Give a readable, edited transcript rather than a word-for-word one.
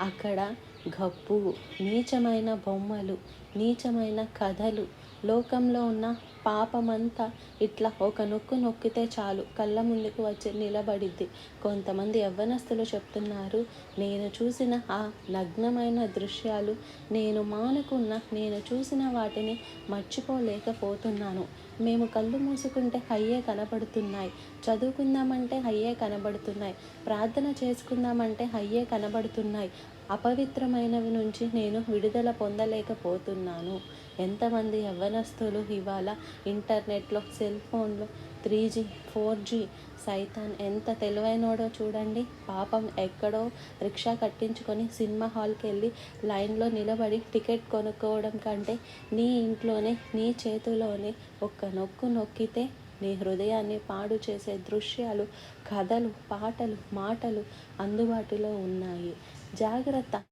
అక్కడ గబ్బు, నీచమైన బొమ్మలు, నీచమైన కథలు, లోకంలో ఉన్న పాపమంతా ఇట్లా ఒక నొక్కు నొక్కితే చాలు కళ్ళ ముందుకు వచ్చి నిలబడిద్ది. కొంతమంది యవ్వనస్తులు చెప్తున్నారు, నేను చూసిన ఆ నగ్నమైన దృశ్యాలు, నేను చూసిన వాటిని మర్చిపోలేకపోతున్నాను. మేము కళ్ళు మూసుకుంటే అయ్యే కనబడుతున్నాయి, చదువుకుందామంటే అయ్యే కనబడుతున్నాయి, ప్రార్థన చేసుకుందామంటే అయ్యే కనబడుతున్నాయి. అపవిత్రమైనవి నుంచి నేను విడుదల పొందలేకపోతున్నాను. ఎంతమంది యవ్వనస్తులు ఇవాళ ఇంటర్నెట్లో, సెల్ ఫోన్లో 3G 4G, సైతాన్ ఎంత తెలివైనోడో చూడండి. పాపం ఎక్కడో రిక్షా కట్టించుకొని సినిమా హాల్కి వెళ్ళి లైన్లో నిలబడి టికెట్ కొనుక్కోవడం కంటే నీ ఇంట్లోనే, నీ చేతిలోనే ఒక్క నొక్కు నొక్కితే నీ హృదయాన్ని పాడు చేసే దృశ్యాలు, కథలు, పాటలు, మాటలు అందుబాటులో ఉన్నాయి. జాగ్రత్త.